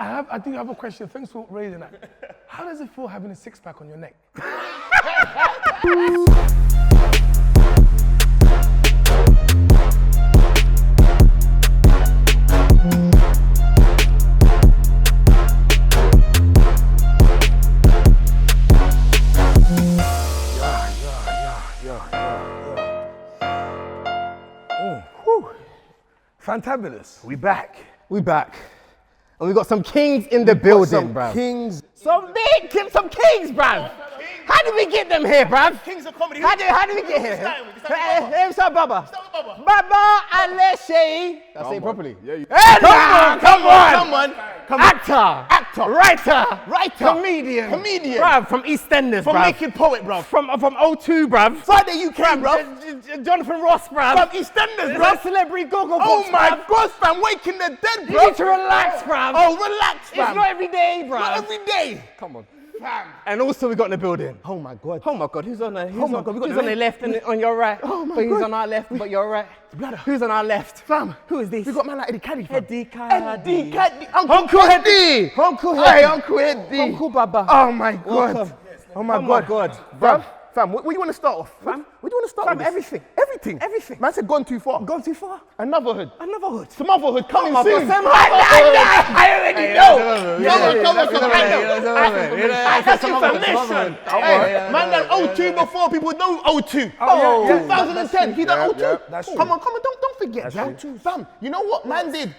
I do have a question. Thanks for raising that. How does it feel having a six-pack on your neck? Fantabulous. We back. We back. And we got some kings in the building, bruv. Kings. Some kings, bruv. How did we get them here, bruv? Kings of comedy. How did we get here? Hey, start Baba. Baba Aleshe. That's it properly. Yeah, Come on. Actor. Writer. Comedian. Bruv, from EastEnders, From bruv. Naked Poet, bro. From O2, bruv. Friday UK, bro. Jonathan Ross, bruv. From EastEnders, bro. Celebrity Google Oh Box, my bruv. God, fam. Waking the dead, You bro. need to relax, bruv. Oh, relax, fam. It's not every day, bruv. Not every day. Come on. Fam. And also we got in the building. Oh my God. Oh my God, who's on the my God, we got who's the on the left and on your right? Oh my But he's God. on our left, but you're right. Brother. Who's on our left? Fam. Who is this? We got man like Eddie Kadi, fam. Eddie Kadi. Eddie Kadi. Uncle Eddie. Uncle Eddie. Hey, Uncle Eddie. Uncle Baba. Oh my God. Welcome. Oh my Oh my God. God. Bruv. Fam, what do you want to start off? Fam? What do you want to start Fam, with? everything. Everything. Everything. Man said gone too far. Gone too far. Another hood. Another hood. Some other hood coming Come on, soon. some I already know. Come on. I got some other information. hood. Hey, man done O2 before people know O2. Oh, yeah. 2010, he done Yeah, O2. that's true. Come on, don't forget that. true. Fam, you know what man did?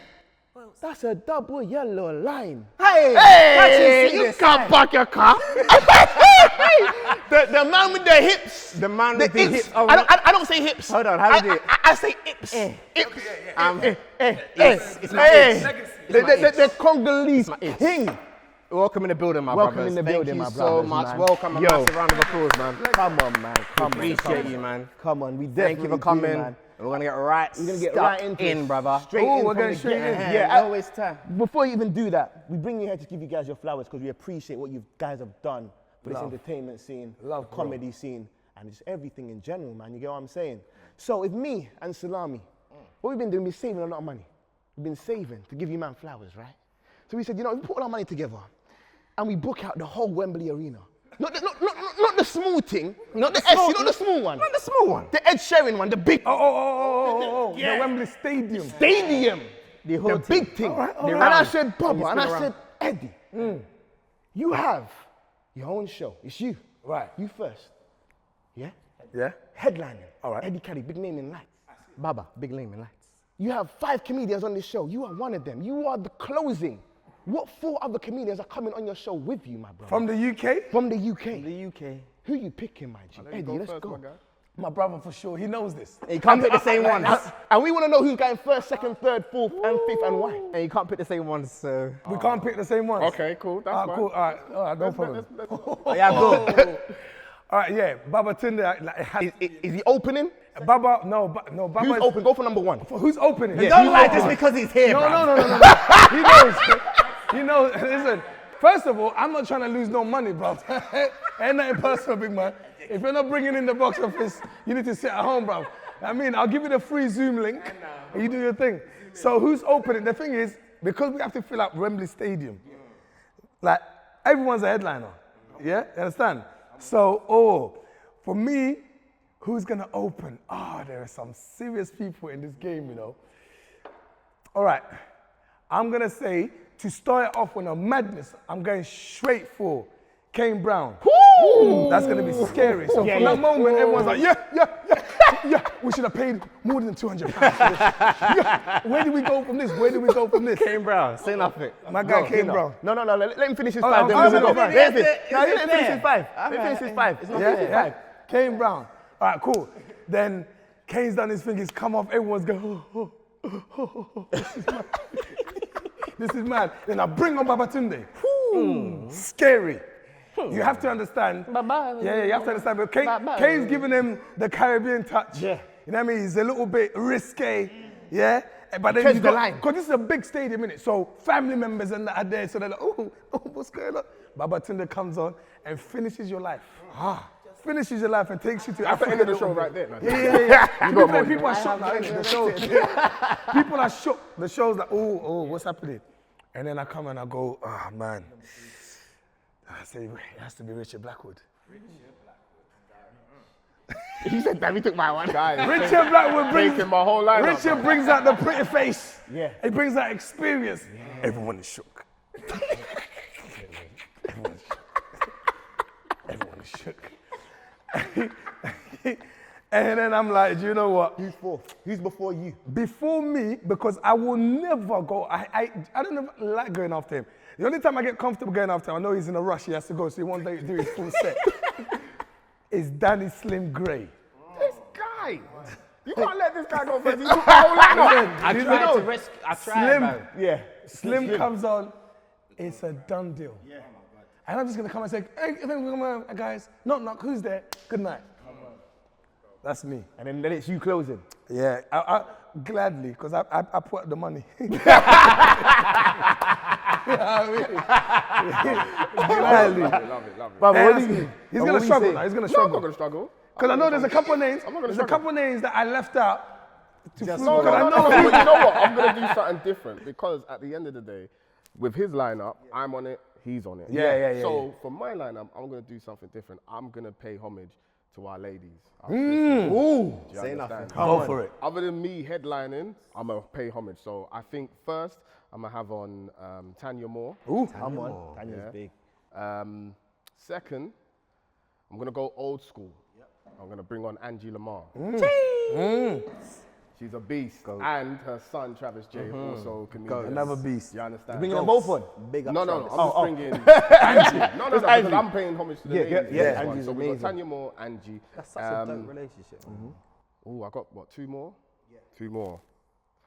That's a double yellow line. Hey, You can't park your car. the man with the hips. The man with the hips. Oh, I don't say hips. Hold on, how do you do it? I say ips. It's my ips. The Congolese ips. king. Welcome in the building, my Welcome brothers. in the building, my Thank you brothers, so much. man. Welcome, a Yo. massive round of applause, man. Come on, man. Come on. Appreciate you, man. Come on, we Thank definitely you for do, coming. man. And we're gonna get right We're gonna get stuck right into in, it. brother. Straight Oh, in. we're from going the straight in. get-go. Yeah, no waste time. Before you even do that, we bring you here to give you guys your flowers because we appreciate what you guys have done for this entertainment scene, Love, the comedy scene, and just everything in general, man. You get what I'm saying? So with me and Salami, what we've been doing, we've been saving a lot of money. We've been saving to give you man flowers, right? So we said, you know, we put all our money together and we book out the whole Wembley Arena. Not the small thing, not the SC, not the small one. Not the small one. The Ed Sheeran one, the big Oh, the Wembley Stadium. stadium. The whole The big thing. All right. And I said, You Baba, and spin I around. said, Eddie, you have your own show. It's you. Right. You first. Yeah? Yeah? Headlining. All right. Eddie Kadi, big name in lights. Baba, big name in lights. You have 5 comedians on this show. You are one of them. You are the closing. What 4 other comedians are coming on your show with you, my brother? From the UK? From the UK. The UK. Who you picking, my G? Eddie, let's go. My brother for sure, he knows this. And you can't pick the same ones. And we want to know who's going first, second, third, fourth, and fifth, and why. And you can't pick the same ones, so. We can't pick the same ones. Okay, cool. That's fine. Cool. All right, no problem. Yeah, go. All right, yeah, Babatunde, like, it has, Is he opening? Baba, no, Baba. Who's open? Go for number 1. Who's opening? Don't lie just because he's here, No, bruv. no. He knows. He knows. Listen, first of all, I'm not trying to lose no money, bro. Ain't nothing personal, big man. If you're not bringing in the box office, you need to sit at home, bro. I mean, I'll give you the free Zoom link, and you do your thing. So who's opening? The thing is, because we have to fill up Wembley Stadium, like, everyone's a headliner. Yeah? You understand? So, for me, who's gonna open? There are some serious people in this game, you know. All right, I'm gonna say, to start it off with a madness, I'm going straight for Kane Brown. That's gonna be scary. So from that moment, everyone's like, yeah, we should have paid more than £200 for this. Yeah. Where did we go from this? Kane Brown, say nothing. My guy Kane Brown. No, let him finish his Oh, 5. Then oh, we no, go. no, Let him is finish. it- No, is let it him finish fair? his 5. Okay. Let him finish his 5. It's not Yeah, fair. yeah. Kane Brown. All right, cool. Then Kane's done his thing, he's come off, everyone's going, this is mad. Then I bring on Babatunde. Scary. You have to understand. Yeah, you have to understand. But Kane's giving him the Caribbean touch. Yeah. You know what I mean? He's a little bit risque. Yeah. But then Treads you the line. because this is a big stadium, innit? So family members and that are there, so they're like, oh, what's going on? Babatunde comes on and finishes your life. Finishes your life and takes you to That's the Africa. end of the a little show bit. right there, man. Yeah. You got more. People are shocked now, innit? The show. People are shocked. The show's like, oh, what's happening? And then I come and I go, oh man. I say, it has to be Richard Blackwood. He said that, he took my one. Guys, Richard Blackwood brings, taking my whole lineup. Richard brings out the pretty face. Yeah. He brings that experience. Everyone is shook. Everyone is shook. And then I'm like, do you know what? Who's fourth? Who's before you? Before me, because I will never go, I don't ever like going after him. The only time I get comfortable going after him, I know he's in a rush, he has to go, so he won't do his full set, is Danny Slim Gray. This guy. You can't let this guy go first. He took my whole lineup. I tried to rescue. I tried, Slim, man. Yeah. Slim comes on, it's a done deal. Yeah. And I'm just gonna come and say, hey, guys, knock, who's there? Good night. That's me. And then it's you closing. Yeah, I gladly, because I put up the money. Gladly. Love it. But what And do you? he's what gonna you struggle say? now, he's gonna No, I'm not struggle. going to struggle. Because I know there's a couple names, I'm not gonna there's a struggle. couple names that I left out. To No, fluke, no, because I no, know- but you know what? I'm going to do something different because at the end of the day, with his lineup, I'm on it, he's on it. Yeah. So for my lineup, I'm going to do something different. I'm going to pay homage to our ladies. Our Mm. sisters. Ooh. Do you understand? Go for it. Other than me headlining, I'm going to pay homage. So I think first, I'm going to have on Tanya Moore. Ooh. Come on. Tanya's Yeah. big. Second, I'm going to go old school. I'm going to bring on Angie Lamar. She's a beast. And her son, Travis J, also comedian. Another beast. You understand? Bringing them both on. Big up. No, Travis. I'm just bringing Angie. No, because Angie. I'm paying homage to the Yeah, ladies. yeah, in yeah. this one. Angie's So we've amazing. got Tanya Moore, Angie. That's such a dope relationship. Oh, I got what, two more? Yeah. Two more.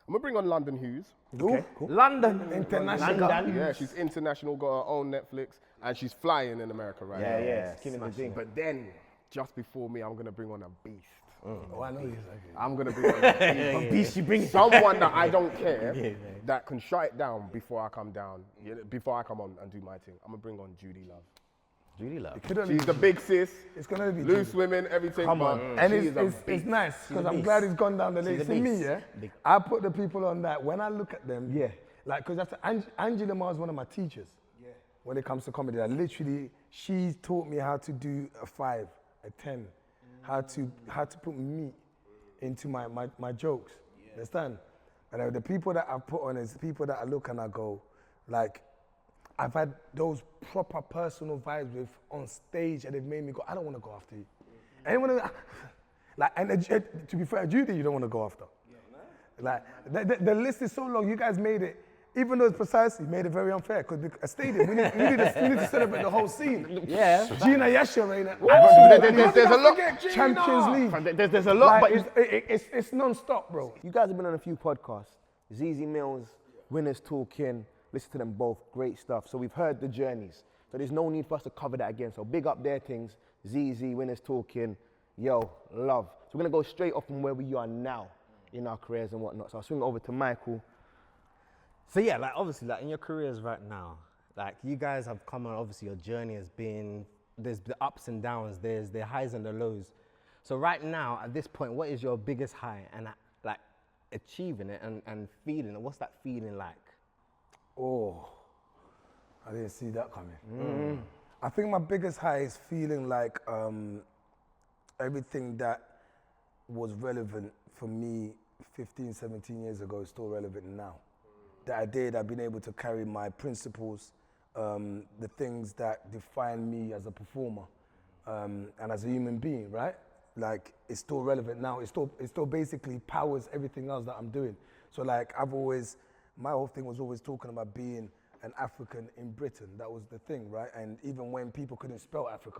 I'm gonna bring on London Hughes. Okay, cool. London. International. Yeah, she's international, got her own Netflix, and she's flying in America right now. Yeah. Killing the thing. But then, just before me, I'm gonna bring on a beast. Oh, I know he's like it. I'm gonna bring on a beast. Beast, you bring Someone that I don't care, that can shut it down before I come down, before I come on and do my thing. I'm gonna bring on Judy Love. Judy Love. Could only She's the big sis, It's gonna be loose Judy. women, everything. Come on. but And she it's, is a it's beast. nice because a I'm beast. glad he's gone down the list. a See me, beast. yeah. Big. I put the people on that. When I look at them, yeah, like because Angie Lamar is one of my teachers. Yeah. When it comes to comedy, like literally, she taught me how to do a 5, a 10, how to put meat into my jokes. Understand? And the people that I've put on is people that I look and I go, like, I've had those proper personal vibes with on stage, and they've made me go, I don't want to go after you. Anyone, like, and to be fair, Judy, you don't want to go after. Like, the list is so long. You guys made it, even though it's precise, you made it very unfair. Because a stadium, we need to celebrate the whole scene. Yeah. Gina Yasha, right? There's a lot. Champions League. There's a lot, Like, but it's non-stop, bro. you guys have been on a few podcasts. ZZ Mills, Winners Talking. Listen to them both. Great stuff. So we've heard the journeys. So there's no need for us to cover that again. So big up their things. ZZ, Winners Talking. Yo, love. So we're going to go straight off from where we are now in our careers and whatnot. So I'll swing over to Michael. So yeah, like obviously, like in your careers right now, like you guys have come on. Obviously, your journey has been there's the ups and downs. There's the highs and the lows. So right now, at this point, what is your biggest high and like achieving it and feeling it? What's that feeling like? Oh, I didn't see that coming. I think my biggest high is feeling like everything that was relevant for me 15, 17 years ago is still relevant now. That I did, I've been able to carry my principles, the things that define me as a performer and as a human being, right? Like, it's still relevant now. It still basically powers everything else that I'm doing. So like, my whole thing was always talking about being an African in Britain. That was the thing, right? And even when people couldn't spell Africa.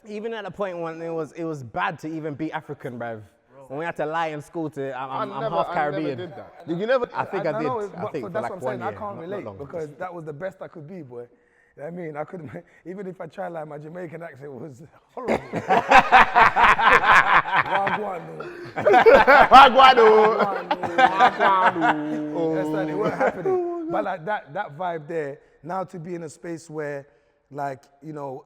Even at the point when it was bad to even be African, bruv. When we had to lie in school to I'm half Caribbean. I never did that. Did you never? I think I did. know, I but think for that's like what I'm 1 saying. year. I can't not relate long. because that was the best I could be, boy. You know what I mean? I couldn't, even if I tried, like, my Jamaican accent was horrible. That's that, it wasn't happening. But like that vibe there, now to be in a space where, like, you know,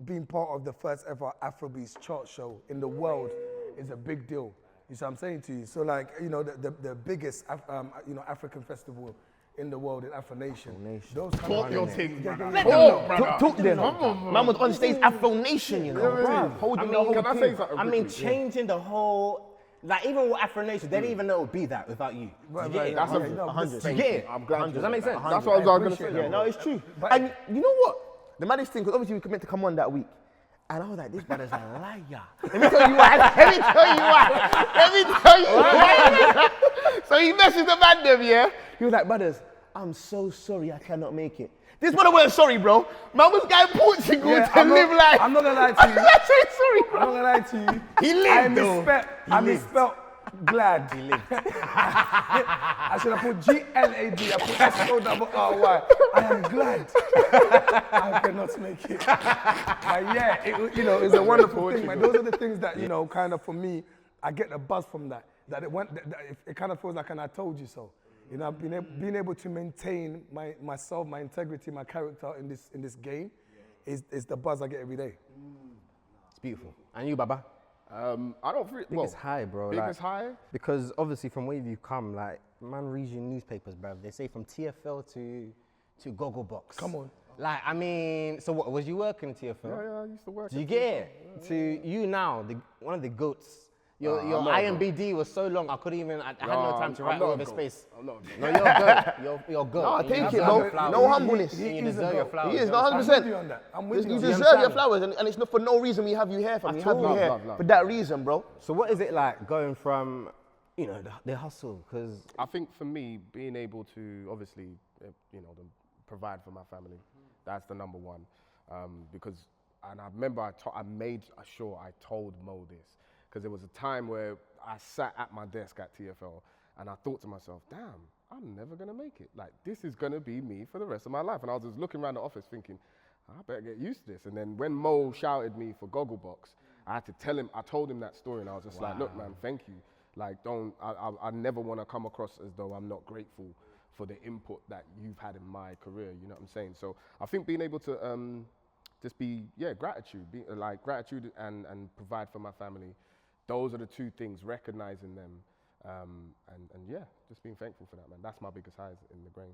being part of the first ever Afrobeats chart show in the world is a big deal. You see what I'm saying to you? So like, you know, the biggest, African festival in the world in Afro Nation. Nation. Those kind Talk of your things. thing, Yeah, brother. yeah, yeah. Talk them. Man was on stage Afro Nation, you know. Yeah. Holding the whole Can I thing. say something I mean, quickly? changing the whole, like even with Afro Nation, they didn't even know it would be that without you. Right, Do you get right. it? That's Yeah, a no, 100. Do you get it? I'm glad. Does that make sense? That's what I was going to appreciate say. that, Yeah, no, it's true. But- And you know what? The maddest thing, because obviously we meant to come on that week. And I was like, this brother's a liar. Let me tell you why. So he messaged the man them, yeah? He was like, brothers, I'm so sorry I cannot make it. This brother wasn't sorry, bro. Man was going Portugal Yeah, to live life. I'm not gonna lie to you. I said sorry, I'm bro. not gonna lie to you. He lived, though. I misspelled glad. He lived. I should have put Glad. I put S-O-R-R-Y. I am glad. I cannot make it. But yeah, it's a wonderful thing, man. Those are the things that, kind of for me, I get a buzz from that. That it kind of feels like an I told you so. Being able to maintain myself, my integrity, my character in this game is the buzz I get every day. It's beautiful. And you, Baba? I don't feel. Biggest high, bro. Biggest high? Because obviously from where you've come, like, man reads your newspapers, bruv. They say from TFL to Gogglebox. Come on. Like, I mean, so what, was you working in TFL? Yeah, I used to work. Do you at get TFL. it? To you now, one of the goats. Your I'm not a goat. IMBD was so long, I couldn't even, I had no time to I'm write not all a the goat. space. I'm not a goat. No, you're a goat. You're a goat. No, And you take it, deserve bro. your flowers. No humbleness. You He's a deserve your goat. flowers. He is, you no, understand? 100%. I'm with you on that. I'm with You you. deserve your flowers, and it's not for no reason we have you here, fam. We have you Love, here love. for that reason, bro. So what is it like going from, the hustle? Because I think for me, being able to obviously, provide for my family, that's the number one. Because, and I remember I made sure I told Mo this, because there was a time where I sat at my desk at TFL and I thought to myself, damn, I'm never gonna make it. Like, this is gonna be me for the rest of my life. And I was just looking around the office thinking, I better get used to this. And then when Mo shouted me for Gogglebox, I had to tell him, I told him that story, and I was just like, look, man, thank you. Like, I never want to come across as though I'm not grateful for the input that you've had in my career, you know what I'm saying? So I think being able to just be, gratitude, gratitude and provide for my family. Those are the two things, recognizing them, and just being thankful for that, man. That's my biggest highs in the grain.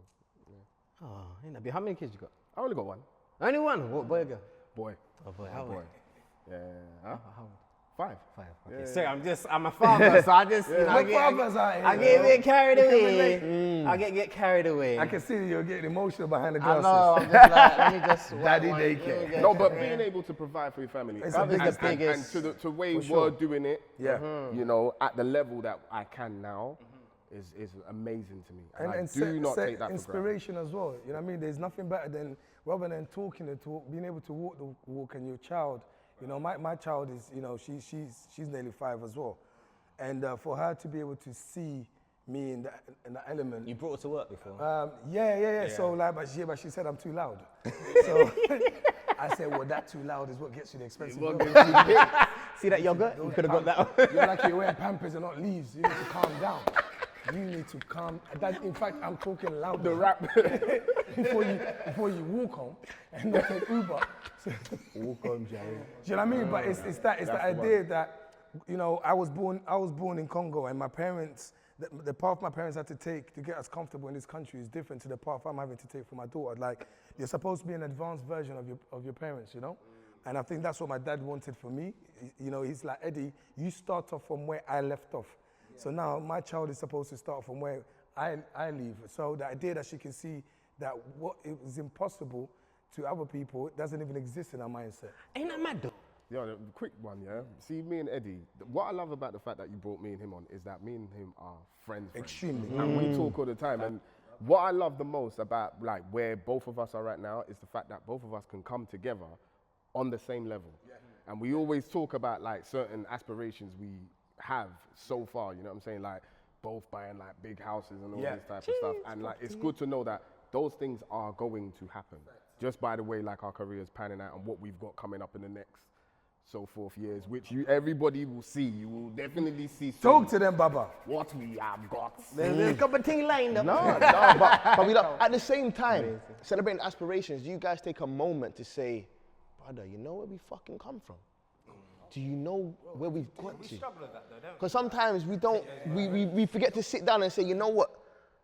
Yeah. oh, ain't that big? How many kids you got? I only got one. Only one. What, boy or girl? Boy. Oh boy, how old? Yeah. Huh? How old? 5. Okay. Yeah, So I'm a father, so I just, My fathers are here, I get a bit carried You can away. relate. I get carried away. I can see you're getting emotional behind the I glasses. know, I'm just like, let me just... Daddy wipe daycare. one- No, but being able to provide for your family, It's and, the biggest and, thing. and to the way For sure. we're doing it, Yeah. at the level that I can now, is amazing to me. And, I do set not take that for granted. inspiration as well. You know what I mean? There's nothing better than, rather than talking the talk, being able to walk the walk, and your child, my child is, she's nearly 5 as well. And for her to be able to see me in the element. You brought her to work before? Yeah. So but she said I'm too loud. So I said, well, that too loud is what gets you the expensive milk. See that yogurt? You could have got that one. You're like you're wearing Pampers and not leaves. You need to calm down. You need to calm. In fact, I'm talking loud. The rap. before you walk home and not take Uber. Walk home, Jerry. Do you know what I mean? But it's the idea that, I was born in Congo, and my parents, the path my parents had to take to get us comfortable in this country is different to the path I'm having to take for my daughter. Like, you're supposed to be an advanced version of your parents, And I think that's what my dad wanted for me. He's like, Eddie, you start off from where I left off. So now my child is supposed to start from where I leave. So the idea that she can see that what is impossible to other people doesn't even exist in our mindset. Ain't that mad though? Yeah, the quick one, yeah. See, me and Eddie, what I love about the fact that you brought me and him on is that me and him are friends. Extremely. And we talk all the time. And what I love the most about like where both of us are right now is the fact that both of us can come together on the same level. And we always talk about like certain aspirations we have so far, you know what I'm saying? Like both buying like big houses and all this type of stuff. And like it's good to know that those things are going to happen. Just by the way, like our careers panning out and what we've got coming up in the next so forth years, which everybody will see. You will definitely see. Talk to them, Baba. What we have got. There's a couple of things lined up. No, but we don't. At the same time, celebrating aspirations, you guys take a moment to say, brother, you know where we fucking come from? Do you know where we've got to? Because sometimes we don't, we forget to sit down and say, you know what?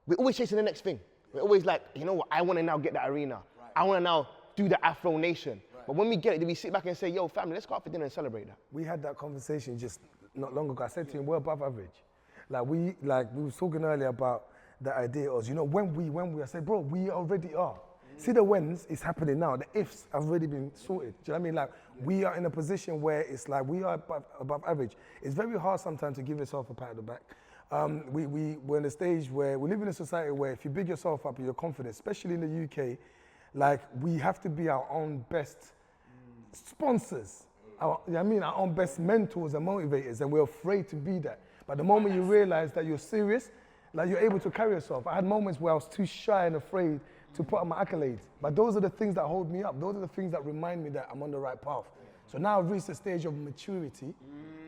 We're always chasing the next thing. We're always like, you know what, I want to now get that arena. I want to now do the Afro Nation. But when we get it, do we sit back and say, yo, family, let's go out for dinner and celebrate that? We had that conversation just not long ago. I said to him, we're above average. Like we was talking earlier about the idea of, you know, when we, I said, bro, we already are. See the whens, it's happening now. The ifs have already been sorted. Do you know what I mean? Like we are in a position where it's like we are above average. It's very hard sometimes to give yourself a pat on the back. We're in a stage where we live in a society where if you big yourself up and you're confident, especially in the UK, like we have to be our own best sponsors. Our own best mentors and motivators, and we're afraid to be that. But the moment you realize that you're serious, like you're able to carry yourself. I had moments where I was too shy and afraid to put up my accolades. But those are the things that hold me up. Those are the things that remind me that I'm on the right path. So now I've reached a stage of maturity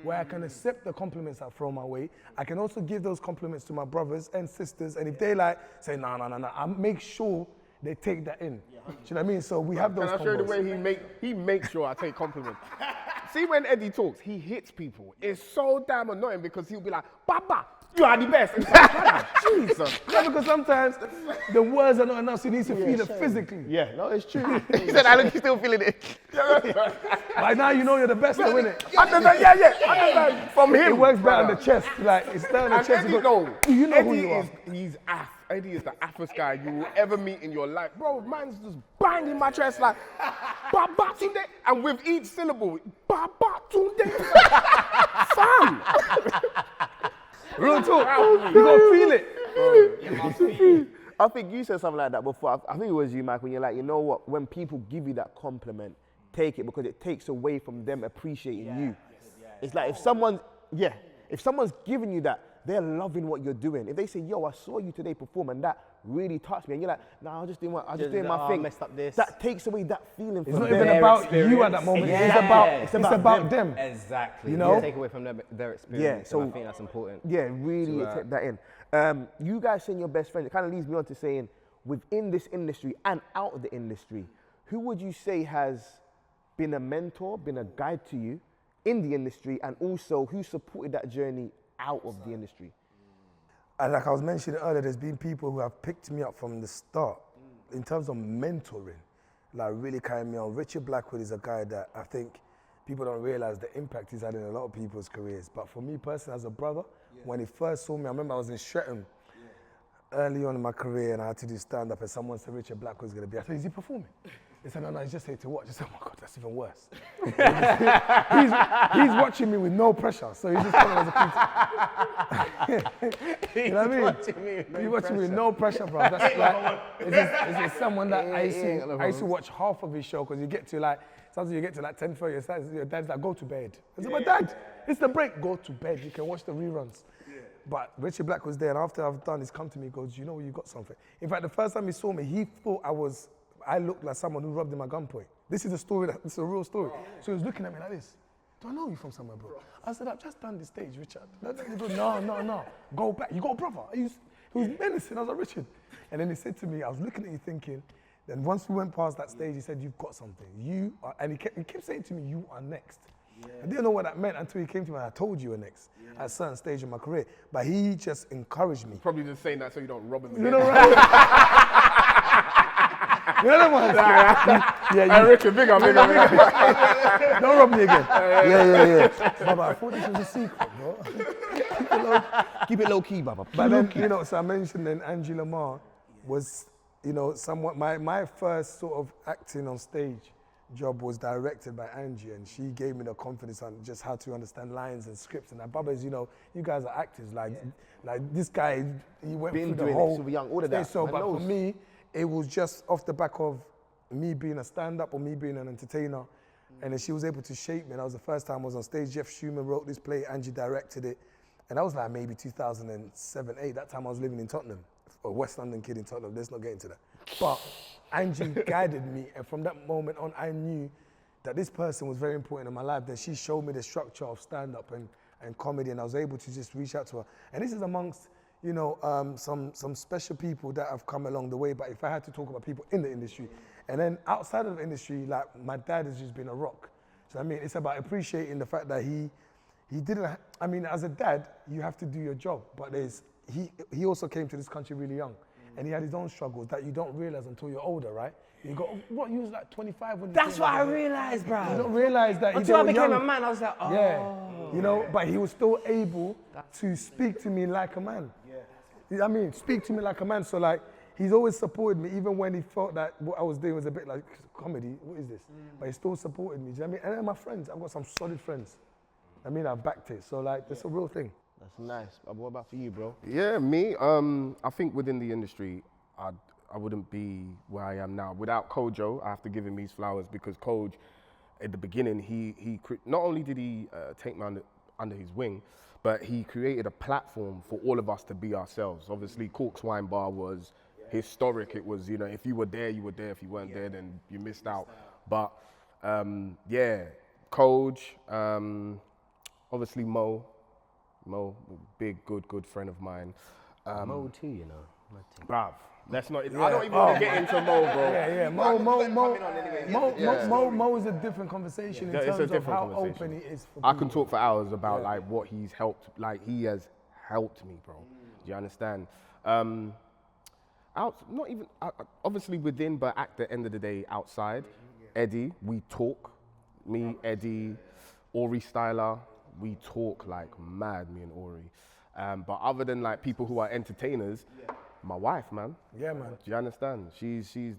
where I can accept the compliments I throw my way. I can also give those compliments to my brothers and sisters. And if they like say, no, I make sure they take that in. Do you know what I mean? So we have those Can I show you the combos. way he makes sure I take compliments? See, when Eddie talks, he hits people. It's so damn annoying because he'll be like, Baba, you are the best. And it's like, Jesus. Yeah, because sometimes the words are not enough, so you need to feel it physically. Yeah, no, it's true. He said, I look, he's still feeling it. By now you know you're the best, though, innit? Understand? From him. It works better on the chest. Like, it's down the And chest. Eddie, You go, no, you know Eddie who you are. he's aff. Eddie is the affest guy you will ever meet in your life. Bro, man's just banging my chest like, Babatunde. And with each syllable, Babatunde. Fam. Real talk. You gotta feel it. I think you said something like that before. I think it was you, Mike, when you're like, you know what, when people give you that compliment, take it because it takes away from them appreciating you. It's like if someone's giving you that, they're loving what you're doing. If they say, yo, I saw you today perform and that really touched me, and you're like, nah, I'm just doing my thing. Messed up this. That takes away that feeling It's from not them. even about you at that moment. It's about them. Exactly. You know? Take away from their experience. so and I think that's important. Yeah, really take that in. You guys saying your best friend, it kind of leads me on to saying, within this industry and out of the industry, who would you say has been a mentor, been a guide to you in the industry, and also who supported that journey out of the industry? And like I was mentioning earlier, there's been people who have picked me up from the start in terms of mentoring, like really carrying me on. Richard Blackwood is a guy that I think people don't realize the impact he's had in a lot of people's careers. But for me personally, as a brother, when he first saw me, I remember I was in Streatham early on in my career and I had to do stand-up and someone said Richard Blackwood's going to be. I said, is he performing? He said, no, he's just here to watch. I said, oh my God, that's even worse. he's watching me with no pressure, so he's just coming as a critic. You know what I mean? He's watching me with no pressure, bro. That's like, it's just someone that I used to watch half of his show because you get to like, sometimes you get to like 10:30, your dad's like, go to bed. I said, but Dad, it's the break. Go to bed. You can watch the reruns. But Richard Black was there, and after I've done, he's come to me, he goes, you know, you got something. In fact, the first time he saw me, he thought I looked like someone who robbed him at gunpoint. This is a story, this is a real story. So he was looking at me like this. Do I know you from somewhere, bro? I said, I've just done the stage, Richard. He goes, no. Go back. You got a brother. He was menacing. I was like, Richard. And then he said to me, I was looking at you thinking, then once we went past that stage, he said, you've got something. And he kept saying to me, you are next. I didn't know what that meant until he came to me and I told you were next at a certain stage of my career. But he just encouraged me. Probably just saying that so you don't rob him. You know, right? You know them ones? Yeah, Richard, big up. Don't rob me again. Yeah. Baba, I thought this was a secret, bro. Keep it low key, Baba. But then, you know, so I mentioned then Angie Lamar was, you know, somewhat, my first sort of acting on stage job was directed by Angie, and she gave me the confidence on just how to understand lines and scripts. And that Baba, you know, you guys are actors. Like this guy, he went Been through the doing whole it super young, all of that. So, Man but for knows. me, it was just off the back of me being a stand-up or me being an entertainer. And then she was able to shape me. And that was the first time I was on stage. Jeff Schumann wrote this play, Angie directed it. And that was like maybe 2007, 8. That time I was living in Tottenham, a West London kid in Tottenham. Let's not get into that. But Angie guided me. And from that moment on, I knew that this person was very important in my life. Then she showed me the structure of stand-up and comedy. And I was able to just reach out to her. And this is amongst, you know, some special people that have come along the way. But if I had to talk about people in the industry, and then outside of the industry, like my dad has just been a rock. So I mean, it's about appreciating the fact that he didn't, I mean, as a dad, you have to do your job, but he also came to this country really young. and he had his own struggles that you don't realize until you're older, right? You go, what, you was like 25 when you That's came what out I of it. realized, bro. You don't realize that Until I they were became young. a man, I was like, oh. Yeah, you know, but he was still able to speak to me like a man. Yeah. I mean, speak to me like a man. So like, he's always supported me, even when he felt that what I was doing was a bit like comedy. What is this? But he still supported me. Do you know what I mean? And then my friends, I've got some solid friends. I mean, I've backed it. So like, it's a real thing. That's nice. What about for you, bro? Yeah, me. I think within the industry, I wouldn't be where I am now without Kojo. I have to give him his flowers because Koj, at the beginning, he not only did he take me under his wing, but he created a platform for all of us to be ourselves. Obviously, Cork's Wine Bar was historic. It was, you know, if you were there, you were there. If you weren't there, then you missed out. But yeah, Koj, obviously Mo, big, good friend of mine. Mo too, you know. Bruv, let's not. I don't even want to get into Mo, bro. Yeah. Mo is a different conversation in It's a terms of different how conversation. open he is for I people. can talk for hours about like what he's helped. Like he has helped me, bro. Do you understand? Not even obviously within, but at the end of the day, outside. Eddie, we talk. Me, Eddie, Ori Styler, we talk like mad. Me and Ori. But other than like people who are entertainers, my wife, man. Yeah, man. Do you understand? She's you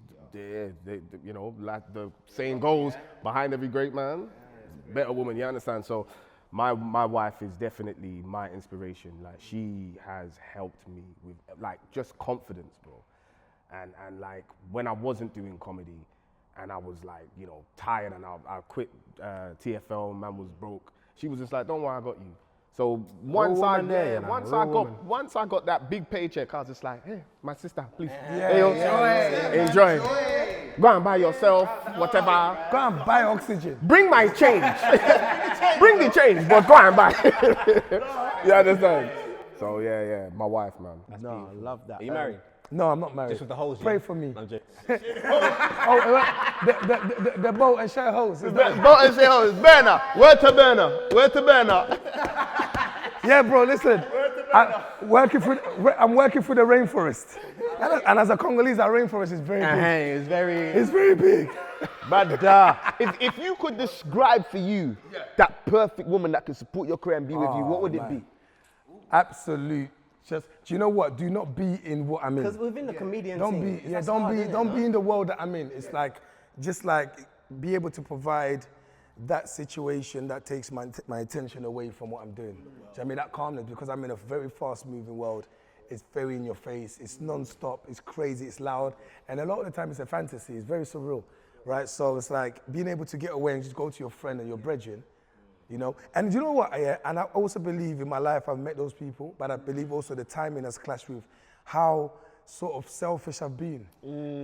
know, like the saying goes, behind every great man, better woman. You understand? So, my wife is definitely my inspiration. Like she has helped me with like just confidence, bro. And like when I wasn't doing comedy, and I was like, you know, tired, and I quit TFL. Man was broke. She was just like, don't worry, I got you. So once I got that big paycheck, I was just like, hey, my sister, please, enjoy. Go and buy yourself whatever. Go and buy oxygen. Bring my change. Bring the change, but go and buy. You understand? So yeah, my wife, man. No, I love that. Are you married? No, I'm not married. Just with the holes. Pray for me. I'm joking. The boat and share holes. Is that- Boat and say, oh, it's burner. Where to burner? Yeah, bro, listen. I'm working for the rainforest. And as a Congolese, our rainforest is very big. It's very big. But if you could describe for you that perfect woman that could support your career and be with you, what would it be? Absolute. Just, do you know what? Do not be in what I'm in. Because within the comedian Don't scene, be, that's don't hard, be, innit, don't no? be in the world that I'm in. It's like, just like, be able to provide that situation that takes my attention away from what I'm doing. Do you know what I mean? That calmness, because I'm in a very fast-moving world. It's very in your face. It's non-stop. It's crazy. It's loud, and a lot of the time it's a fantasy. It's very surreal, right? So it's like being able to get away and just go to your friend and your brethren. You know, and you know what? And I also believe in my life I've met those people, but I believe also the timing has clashed with how sort of selfish I've been,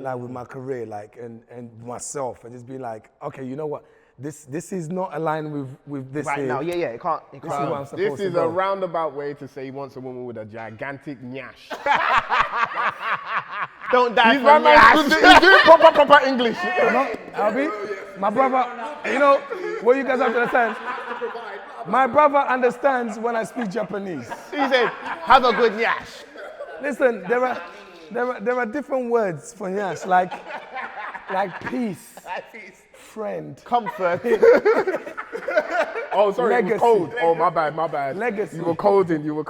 like with my career, like and myself, and just be like, okay, you know what? This is not aligned with this Right here. now, it can't. This is what I'm supposed This to is go. a roundabout way to say he wants a woman with a gigantic nyash. Don't die He's for doing proper English. Albie, my brother, you know, what you guys have to understand, my brother understands when I speak Japanese. He said, have a good nyash. Listen, there are different words for nyash, like peace, friend, Comfort. Oh, sorry, Legacy. it was cold. Oh, my bad. Legacy. You were coding. Yeah,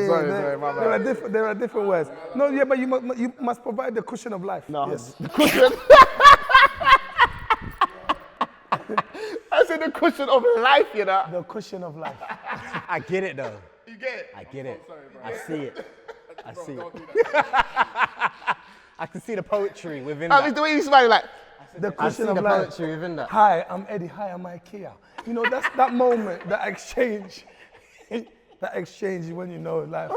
Sorry, my bad. there are different words. No, yeah, but you must provide the cushion of life. No. Yes. The cushion. I said the cushion of life, you know. The cushion of life. I get it though. You get it? I get it. I see it. I see it. I can see the poetry within I mean, that. the way you smile, like, The I see cushion the of life. poetry within that. Hi, I'm Eddie. Hi, I'm Ikea. You know, that's that moment, that exchange. That exchange when you know life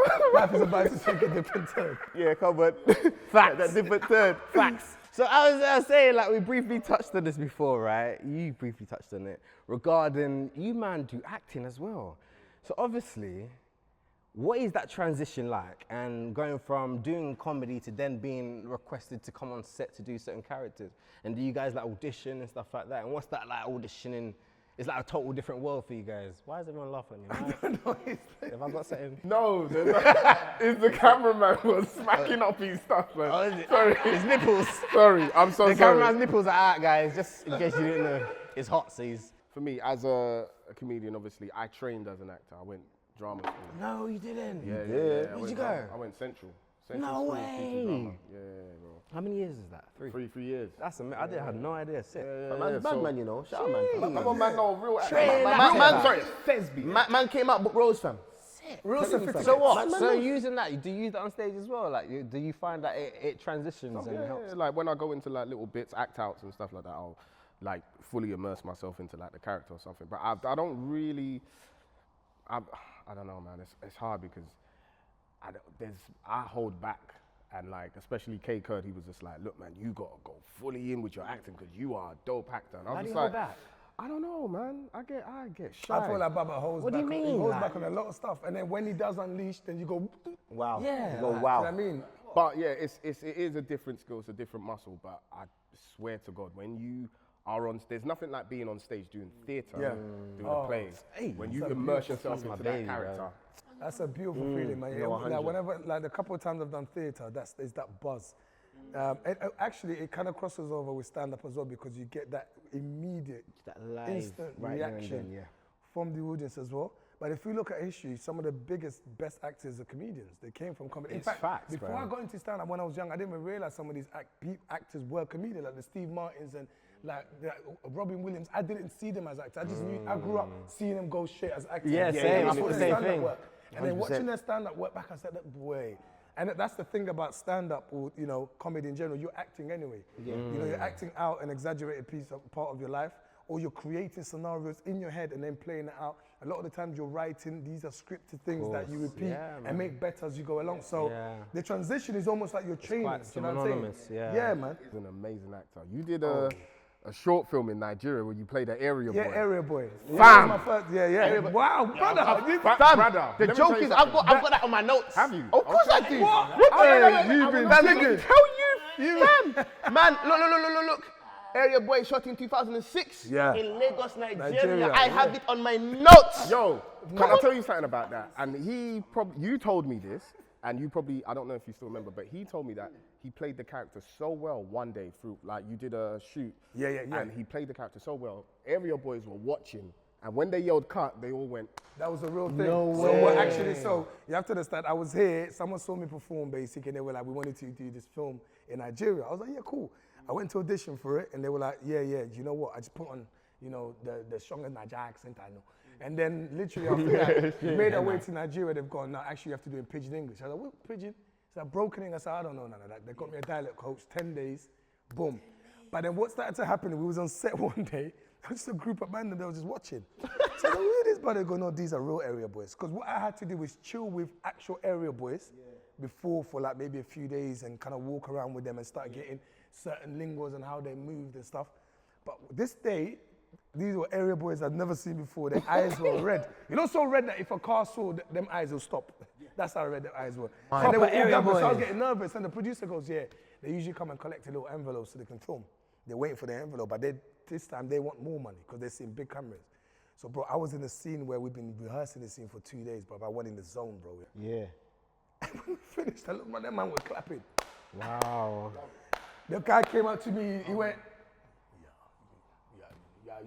is about to take a different turn. yeah, come on. Facts. That different third. Facts. So I was saying, like, we briefly touched on this before, right? You briefly touched on it regarding you, man, do acting as well. So obviously, what is that transition like? And going from doing comedy to then being requested to come on set to do certain characters? And do you guys like audition and stuff like that? And what's that like auditioning it's like a total different world for you guys. Why is everyone laughing at me? No, it's Have I got something? No, it's the cameraman was smacking up his stuff, man. Oh, is it? Sorry. His nipples. Sorry, I'm so The sorry. cameraman's nipples are out, guys, just in case you didn't know. It's hot, so he's... For me, as a comedian, obviously, I trained as an actor. I went drama school. No, you didn't. Yeah. Where'd you go? I went Central. No School of Teaching way. Drama. Yeah, bro. How many years is that? 3? 3 years. That's amazing. I had no idea. Sick. Man's bad, man, you know. Shout out, man. Come on, man, no, real actor. Man, Thespian. man came out, book roles, fam. real sophisticated. So what? Man, So man. using that, do you use that on stage as well? Like, do you find that it transitions and Yeah, helps? like when I go into like little bits, act outs and stuff like that, I'll like fully immerse myself into like the character or something. But I don't really, I don't know, man. It's hard because I hold back. And like, especially K Kurd, he was just like, look, man, you gotta go fully in with your acting because you are a dope actor. And I was How do just you hold like, back? I don't know, man. I get shy. I feel like Baba holds What do back. you He mean, holds like- back on a lot of stuff, and then when he does unleash, then you go. Wow. Yeah. You go, You wow. know what I mean? But yeah, it is a different skill, it's a different muscle. But I swear to God, when you are on, there's nothing like being on stage doing theatre, Yeah. doing a play. hey, When you that's a immerse beautiful- yourself that's my into that baby, bro. character. That's a beautiful feeling, man. Yeah, no, like 100. whenever, like the couple of times I've done theatre, there's that buzz. Actually, it kind of crosses over with stand-up as well because you get that immediate, That live instant right there and reaction then, yeah. from the audience as well. But if you look at history, some of the biggest, best actors are comedians. They came from comedy. In It's fact, facts, before bro. I got into stand-up when I was young, I didn't even realize some of these actors were comedians, like the Steve Martins and like Robin Williams. I didn't see them as actors. I just knew, I grew up seeing them go straight as actors. Yeah, same. I watching thought the their same stand-up thing. work. And then 100%. watching their stand-up work back, I said, boy. And that's the thing about stand-up or, you know, comedy in general. You're acting anyway. You know, you're acting out an exaggerated part of your life, or you're creating scenarios in your head and then playing it out. A lot of the times you're writing, these are scripted things that you repeat and make better as you go along. So the transition is almost like you're training. quite you know what I'm saying? synonymous, yeah. Yeah, man. He's an amazing actor. You did a short film in Nigeria where you played an area Yeah, boy. Area Boy. Fam. That was my first, yeah. Wow, brother. Fam, Brother, the let me joke tell you is, I've something. got that on my notes. Have you? Of course I Okay. do. What? Hey, you've been Man, let singing. me tell you, fam. Man, look. Area Boy shot in 2006 Yeah. in Lagos, Nigeria. Nigeria, I yeah. have it on my notes. Yo, can I tell you something about that? And you told me this, and you probably, I don't know if you still remember, but he told me that he played the character so well one day through, like you did a shoot. Yeah. And he played the character so well, area boys were watching, and when they yelled cut, they all went, That was a real thing. No So way. what actually, so you have to understand, I was here, someone saw me perform basically, and they were like, we wanted to do this film in Nigeria. I was like, yeah, cool. I went to audition for it, and they were like, yeah, you know what? I just put on, you know, the strongest Nigeria accent I know. And then literally after that, we made our way to Nigeria. They've gone, no, actually you have to do it in pidgin English. I was like, what pidgin? It's like broken English. I said, I don't know none of that. They got me a dialect coach, 10 days, boom. But then what started to happen, we was on set one day, just a group of men and they were just watching. So who is this? But they go, no, these are real area boys. Because what I had to do was chill with actual area boys before for like maybe a few days and kind of walk around with them and start getting certain lingos and how they moved and stuff. But this day, these were area boys I'd never seen before. Their eyes were red. You know, so red that if a car saw them eyes will stop. That's how red their eyes were. And they were all area gathered, so I was boys. getting nervous. And the producer goes, yeah, they usually come and collect a little envelope so they can film. They're waiting for the envelope, but this time they want more money because they're seeing big cameras. So, bro, I was in a scene where we've been rehearsing the scene for 2 days, bro. I went in the zone, bro. Yeah. When we finished, I looked, man, that man was clapping. Wow. The guy came up to me, he went,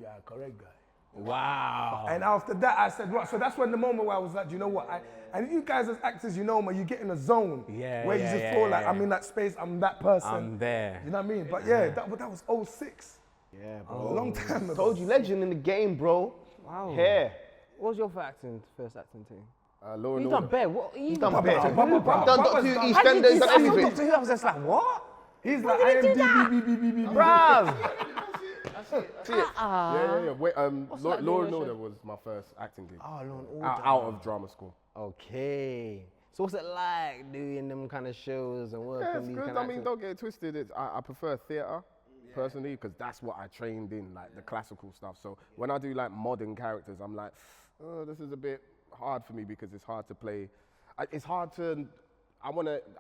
yeah, correct guy. Wow. And after that, I said, right. So that's when the moment where I was like, you know what? And you guys as actors, you know, man, you get in a zone where you just feel like, I'm in that space, I'm that person. I'm there. You know what I mean? But yeah, that was 06. Yeah, A bro. long time ago. Told you, legend in the game, bro. Wow. Hair. What was your first acting team? Law and You've Order. done bare. What? He's done Baba, better. Baba, He's done Doctor Who, Baba's EastEnders, he's done everything. Doctor Who, I was just like, what? He's like, I am Bruv. Yeah. Wait, Law that and doing, Order was my first acting gig. Oh, Law and Order. Out of drama school. Okay. So what's it like doing them kind of shows and working Yeah, it's these good. kind I of mean, acting? don't get it twisted. I prefer theatre personally because that's what I trained in, like the classical stuff. So when I do like modern characters, I'm like, oh, this is a bit hard for me because it's hard to play. It's hard to.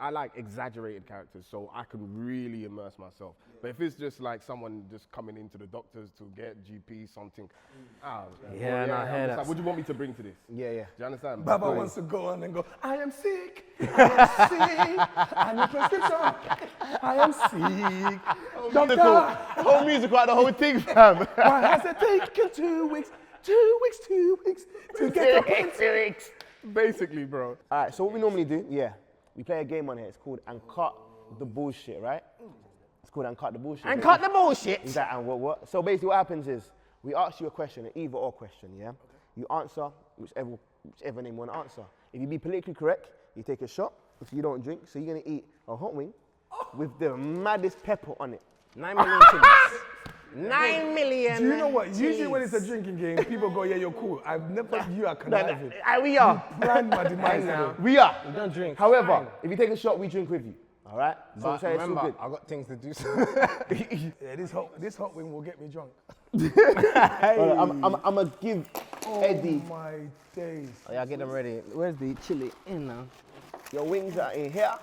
I like exaggerated characters so I can really immerse myself. But if it's just like someone just coming into the doctors to get GP something, Yeah, and I hear that. What do you want me to bring to this? Yeah, yeah. Do you understand? Baba wants to go on and go, I am sick, I am sick, I need prescription, I am sick. Doctor, Whole musical, like the whole thing, fam. why has it taken 2 weeks, 2 weeks, 2 weeks to get the point? 2 weeks. Basically, bro. All right, so what we normally do, we play a game on here. It's called And Cut the Bullshit, right? It's called And Cut the Bullshit. And cut the bullshit. Is that and what? So basically what happens is, we ask you a question, an either or question, yeah? Okay. You answer whichever name you want to answer. If you be politically correct, you take a shot. If you don't drink, so you're going to eat a hot wing with the maddest pepper on it. 9 million chilies. 9 million. Do you know what? chilies. Usually when it's a drinking game, people go, yeah, you're cool. I've never, you are conniving. We are. Planned my demise now. We are. You don't drink. However, Fine. if you take a shot, we drink with you. All right? So But say it's all remember, good. I got things to do. Yeah, this hot wing will get me drunk. I'm going to give Eddie, Oh my days. Oh, yeah, get them ready. Where's the chili in now? your wings are in here.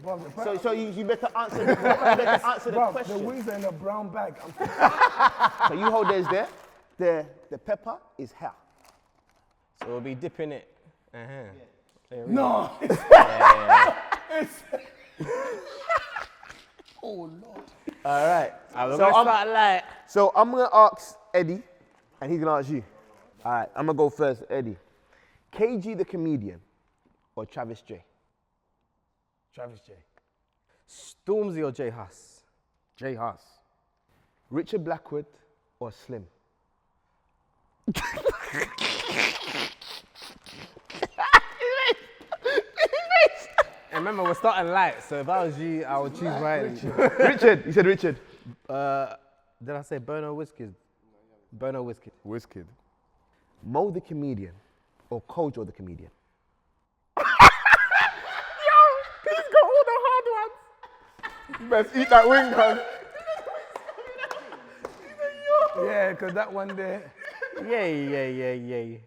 Bruv, So you better answer the bruv, the question. wings are in a brown bag. So you hold theirs there. The pepper is here. So we'll be dipping it. No. Oh Lord. All right. We're So gonna I'm- start light. So I'm going to ask Eddie, and he's going to ask you. All right, I'm going to go first, Eddie. KG the comedian or Travis J? Travis J. Stormzy or J Huss? J Huss. Richard Blackwood or Slim? And remember, we're starting light, so if I was you, I would choose right. Richard. You said Richard. Did I say Bono Whiskey? Bono Whiskey. Wizkid. Mo the comedian or Kojo the comedian? He's got all the hard ones. Best eat that wing, man. Yeah, because that one there, Yay.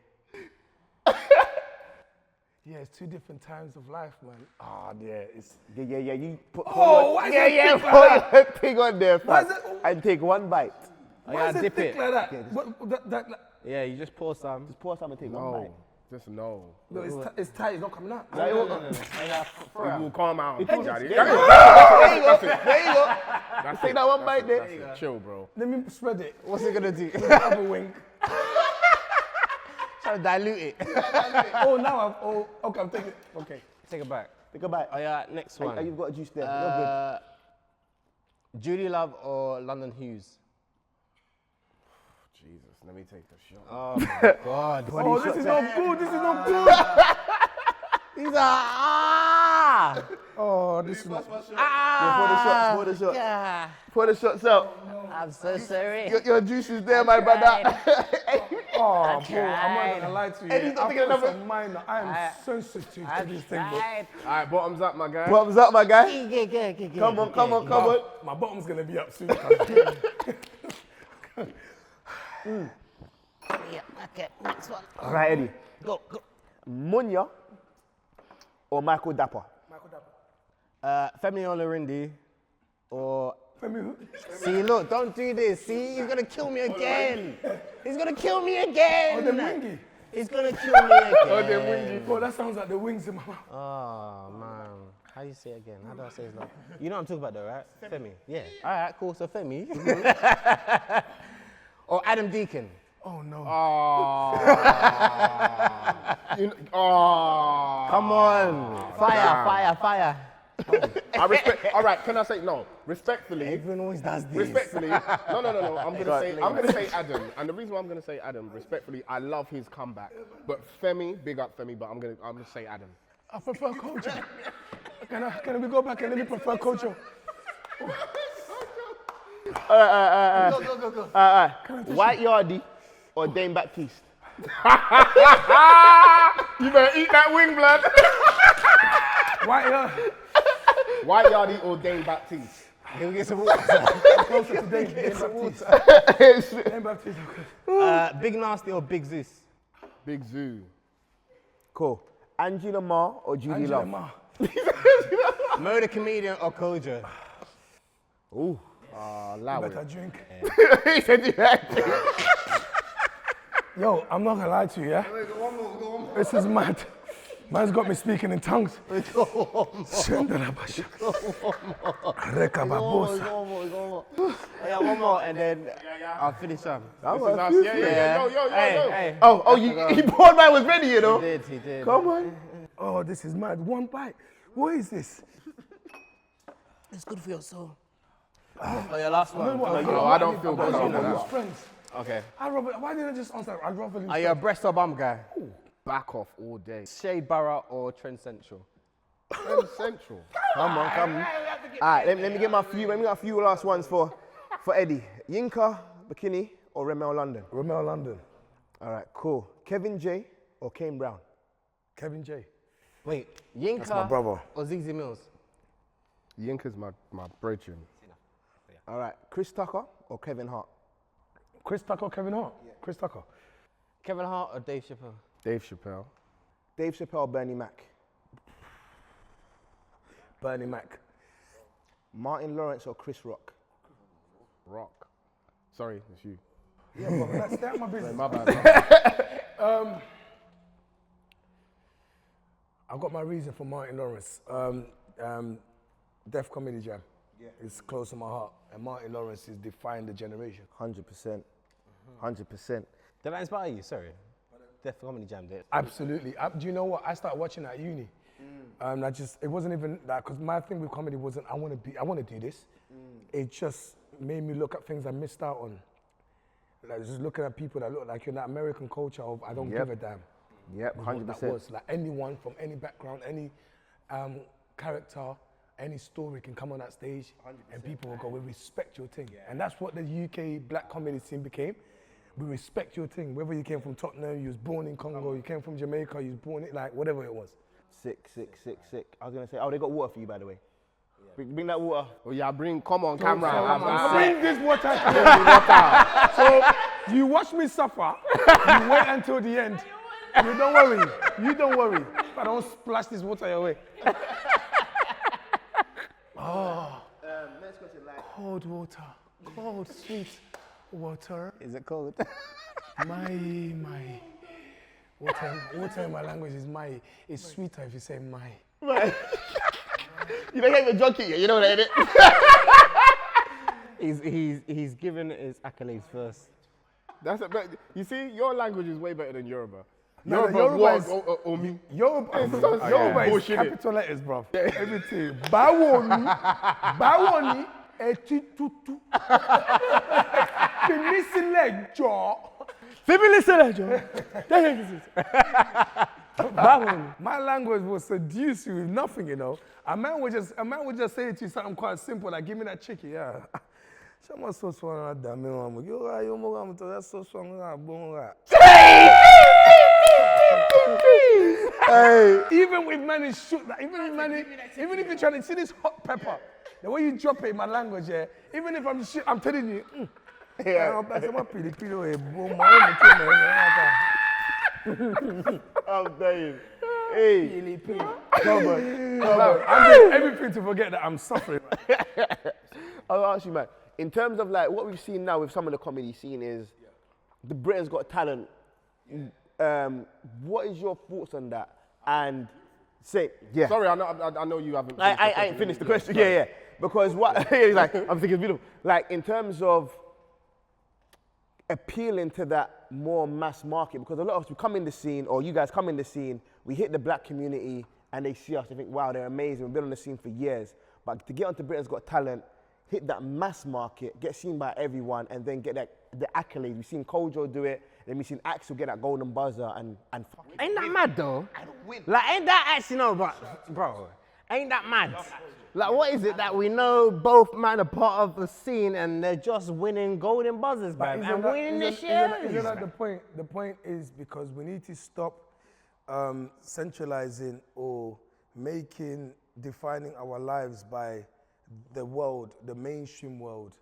yeah, it's 2 different times of life, man. Oh, yeah, it's... Yeah. You put Oh, why is it thick like put your thing on there, Why fam, is it- and take one bite. Why is it dip thick it. like that? What, Yeah, you just pour some. Just pour some and take one No, bite. just no. no, it's tight, it's not coming out. It will calm out. There you go. That's it. There you go. That's Take it. that one That's bite it. there. That's it. Chill, bro. Let me spread it. What's it gonna do? The other wing. Trying to dilute it. Oh, now okay, I'm taking it. Okay. Take it back. Take a bite. Oh yeah, next one. Oh, you've got a juice there. You're good. Judy Love or London Hughes? Jesus, let me take a shot. Oh my God. Oh, this is not good. This is not good. He's a Oh, this is not... Pour the shots. Yeah. Pour the shots out. I'm so sorry. Your juice is there, my brother. Oh, bro, I'm not gonna lie to you. And he's not I taking put another- some minor. I am sensitive to this thing, bro. All right, bottoms up, my guy. Thumbs up, my guy. Come on. My bottom's gonna be up soon. Okay, next one. All right, Eddie. Go. Munya or Michael Dapper? Femi Olorinde or... Femi who? See, look, don't do this. See, he's gonna kill me again. He's gonna kill me Oh, again. the wingy. He's gonna kill me again. Oh, that sounds like the wings in my mouth. Oh, man. How do you say it again? How do I say his name? You know what I'm talking about though, right? Femi. Yeah. All right, cool. So Femi. Or Adam Deacon. Oh, no. Come on. Fire. I respect. All right, can I say no? Respectfully. Everyone always does this. Respectfully, no. I'm gonna say Adam, and the reason why I'm gonna say Adam, respectfully, I love his comeback. But Femi, big up Femi, but I'm gonna say Adam. I prefer Kojo. Can we go back and let me prefer Kojo? All right. White Yardie or Dame Baptiste? You better eat that wing, blood. White Yardie or Dame Baptiste? He'll get some water. Closer to Dame Baptiste. Dame Baptiste, okay. Big Nasty or Big Zeus? Big Zoo. Cool. Angela Ma or Judy Angela Love? Ma. Mo the Comedian or Kojo? Ooh. Allow Better it. drink. He said you had to. Yo, I'm not gonna lie to you, yeah? One more. This is mad. Man's got me speaking in tongues. Go on more. Yeah, one more, and then I'll finish up. This is us. Yeah. Yo. Hey. Oh, he poured mine was ready, you know. He did. Come on. Oh, this is mad. One bite. What is this? It's good for your soul. Oh, your last one. No, I don't feel good I'm about lose that. friends. Okay. Why didn't I just answer that? I'd rather lose Are you a friends. breast or bum guy? Back off all day. Shade Borough or Trend Central? Central. Come on. All right, let me get a few last ones for Eddie. Yinka, Bikini, or Remel London? Romeo London. All right, cool. Kevin J or Kane Brown? Kevin J. Wait, Yinka my brother. or Ziggy Mills? Yinka's my brethren. All right, Chris Tucker or Kevin Hart? Chris Tucker, Kevin Hart. Chris Tucker. Kevin Hart or Dave Chappelle? Dave Chappelle. Dave Chappelle, Bernie Mac. Bernie Mac. Martin Lawrence or Chris Rock? Rock. Sorry, it's you. Yeah, but let's stay out of my business. My bad. I've got my reason for Martin Lawrence. Def Comedy Jam. It's close to my heart. And Martin Lawrence is defined the generation. 100%. 100%. Did that inspire you? Sorry. Def Comedy Jam did. Absolutely. Do you know what? I started watching at uni. It wasn't even that, because my thing with comedy wasn't, I want to do this. It just made me look at things I missed out on. Like just looking at people that look like in that American culture of, I don't give a damn. Yep, What 100%. that was. Like anyone from any background, any character, any story can come on that stage 100%. And people will go, we respect your thing. And that's what the UK black comedy scene became. We respect your thing. Whether you came from Tottenham, you was born in Congo, you came from Jamaica, you was born in, like, whatever it was. Sick. I was going to say, they got water for you, by the way. Bring that water. Oh yeah, come on, camera. Bring this water to So you watch me suffer, you wait until the end. You don't worry. If I don't splash this water your way. Next question, Cold water, cold, sweet water. Is it cold? My. Water in my language is my. It's sweeter if you say my. You don't have a junkie yet, you know that, innit? He's given his accolades first. But you see, your language is way better than Yoruba. No, Yoruba is Omi. Yoruba is bullshit. capital letters, bro. Everything. Bawoni, etitutu. Fimisile My language will seduce you with nothing, you know. A man would just say to you something quite simple, like, give me that chicken, yeah. Someone so strong that damn Hey, even with money shoot, like, even if you're trying to see this hot pepper, the way you drop it in my language, yeah. Even if I'm telling you, I'm dying. Hey, come on. I'm doing everything to forget that I'm suffering. I'll ask you, man. In terms of like what we've seen now with some of the comedy scene is the Britain's Got Talent. What is your thoughts on that? And say, yeah. Sorry, I know you haven't. I ain't finished the question. Yeah. Because what like I'm thinking, beautiful. Like in terms of appealing to that more mass market, because a lot of us, we come in the scene, or you guys come in the scene, we hit the black community, and they see us, they think, wow, they're amazing, we've been on the scene for years. But to get onto Britain's Got Talent, hit that mass market, get seen by everyone, and then get the accolades. We've seen Kojo do it, then we've seen Axel get that golden buzzer, and fucking Ain't that mad though? I don't win. Like, ain't that actually no, bro? Ain't that mad? Like, what is it that we know both men are part of the scene and they're just winning golden buzzers, man, and winning this year? Isn't that the point? The point is because we need to stop centralizing or defining our lives by the world, the mainstream world,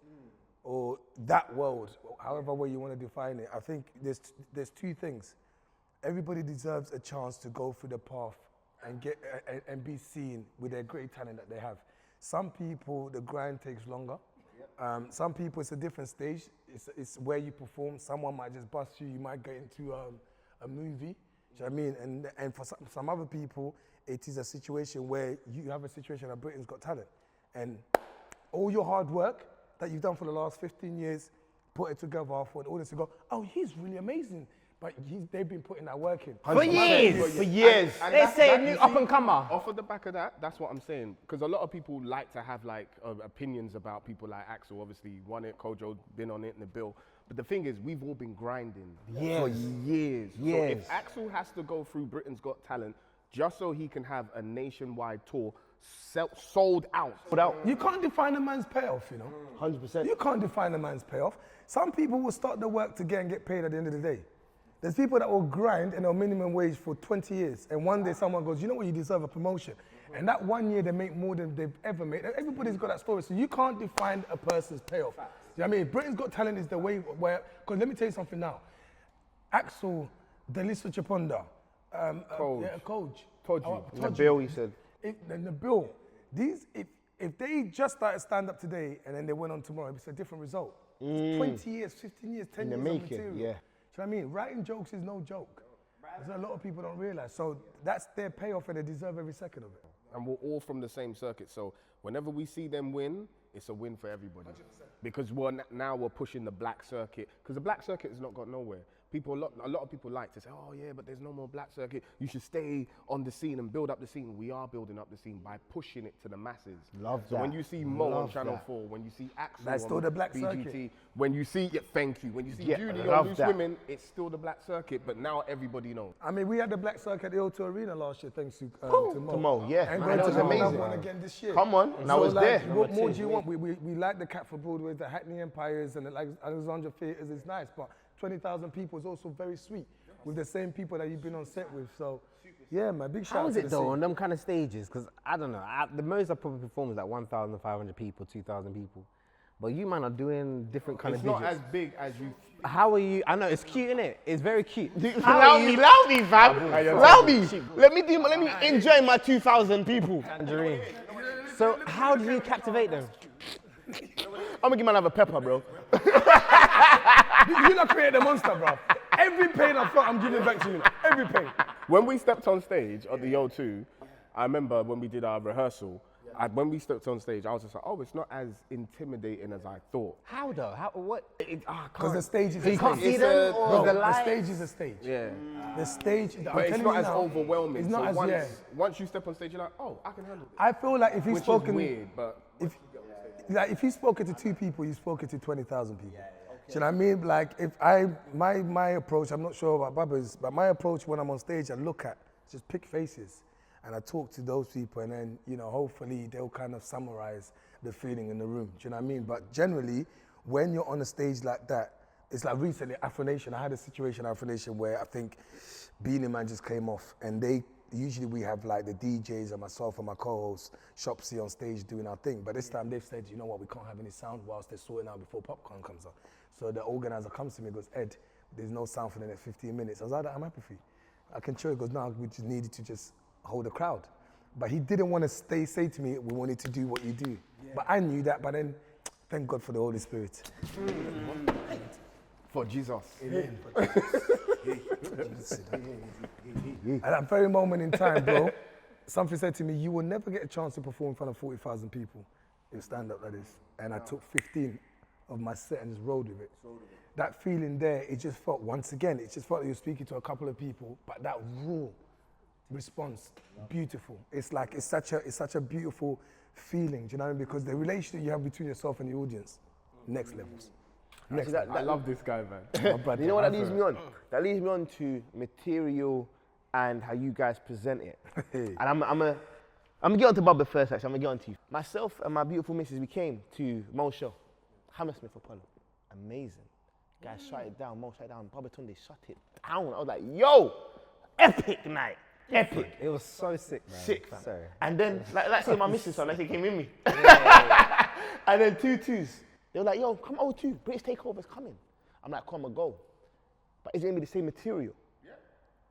or that world, however way you want to define it. I think there's two things. Everybody deserves a chance to go through the path and get and be seen with their great talent that they have. Some people, the grind takes longer. Some people, it's a different stage. It's where you perform. Someone might just bust you. You might get into a movie. Do you know what I mean? And for some other people, it is a situation where you have a situation that Britain's Got Talent. And all your hard work that you've done for the last 15 years, put it together for an audience to go, oh, he's really amazing. But they've been putting that work in. For years. For years. And They that's- say a that- new you up see, and comer. Off of the back of that, that's what I'm saying. Because a lot of people like to have like opinions about people like Axel. Obviously, he won it. Kojo been on it in the bill. But the thing is, we've all been grinding for years. So if Axel has to go through Britain's Got Talent just so he can have a nationwide tour sold out. You can't define a man's payoff, you know. 100%. You can't define a man's payoff. Some people will start the work to get paid at the end of the day. There's people that will grind in a minimum wage for 20 years, and one day someone goes, you know what, you deserve a promotion. And that 1 year they make more than they've ever made. Everybody's got that story, so you can't define a person's payoff. You know what I mean? Britain's Got Talent is the way where, because let me tell you something now. Axel, Delisa Chaponda, Coach. Nabil, he said. Nabil, if they just started stand up today and then they went on tomorrow, it's a different result. It's 20 years, 15 years, 10 In the years making, of material. yeah. Do you know what I mean? Writing jokes is no joke. There's a lot of people don't realize. So that's their payoff and they deserve every second of it. And we're all from the same circuit. So whenever we see them win, it's a win for everybody. 100%. Because now we're pushing the black circuit. Because the black circuit has not got nowhere. A lot of people like to say, oh yeah, but there's no more black circuit. You should stay on the scene and build up the scene. We are building up the scene by pushing it to the masses. Love so that. when you see Mo on Love Channel that. 4, when you see Axel That's on still the black BGT, circuit. when you see, thank you. When you see Yeah, Judy love on Loose that. Women, it's still the black circuit, but now everybody knows. I mean, we had the black circuit at the O2 Arena last year, thanks to Mo. To Mo, yeah. And Man, going that to was have another amazing. one again this year. Come on, and I was there. What more do you want? We like the Cat for Broadway, the Hackney Empires, and the Alexandra Theatres. It's nice, but 20,000 people is also very sweet with the same people that you've been on set with. So, yeah, man, big shout How out is to it the though scene. on them kind of stages? Because I don't know, the most I probably perform is like 1,500 people, 2,000 people. But you man are doing different kind It's of not digits. as big as you. How are you? I know it's cute, innit? It's very cute. Allow me, fam. Allow me. Let me enjoy my 2,000 people. Tangerine. So how do you captivate them? I'm gonna give man another pepper, bro. You not create the monster, bro. Every pain I felt, I'm giving back to you. Every pain. When we stepped on stage at the O2, I remember when we did our rehearsal, when we stepped on stage, I was just like, oh, it's not as intimidating as I thought. How though? How? What? Because the stage is So a you can't stage. see them? Or Bro, the the lights? stage is a stage. Yeah. The stage, But it's not as overwhelming. It's not so as, once, yeah. once you step on stage, you're like, oh, I can handle it. I feel like if you've Which spoken, is weird, but if you've spoken to 2 people, you've spoken to 20,000 people. Do you know what I mean? Like, if my approach, I'm not sure about Baba's, but my approach when I'm on stage, I look at, just pick faces, and I talk to those people, and then, you know, hopefully they'll kind of summarize the feeling in the room. Do you know what I mean? But generally, when you're on a stage like that, it's like recently, Afro Nation, I had a situation at Afro Nation where I think Beanie Man just came off, and usually we have like the DJs and myself and my co-host, Shopsy, on stage doing our thing. But this time they've said, you know what, we can't have any sound whilst they're sorting out before popcorn comes on. So the organizer comes to me and goes, Ed, there's no sound for the next 15 minutes. I was like, I'm happy for you. I can show you. He goes, no, we just needed to just hold the crowd. But he didn't want to say to me, we wanted to do what you do. Yeah. But I knew that, but then, thank God for the Holy Spirit. for Jesus. Amen. At that very moment in time, bro, something said to me, you will never get a chance to perform in front of 40,000 people. You stand up like this. And I took 15 of my set and just rode with it. That feeling there, it just felt, once again, it just felt like you're speaking to a couple of people, but that raw response, beautiful. It's like, it's such a beautiful feeling, do you know what I mean? Because the relationship you have between yourself and the audience, next levels. Next Actually, level. I love this guy, man. My brother, You know what that my leads me on? That leads me on to material and how you guys present it. And I'm gonna get on to Bubba first, actually. I'm gonna get on to you. Myself and my beautiful missus, we came to Mo's show, Hammersmith Apollo. Amazing. Guys shut it down, Mo shut it down, Babatunde shut it down. I was like, yo, epic night. Epic. It was so sick, man. Sick, fam. Sorry. And then, like say my missus, like they came with me. And then 2-2s. They were like, yo, come O2, British Takeover's coming. I'm like, come and go. But is it gonna be the same material? Yeah.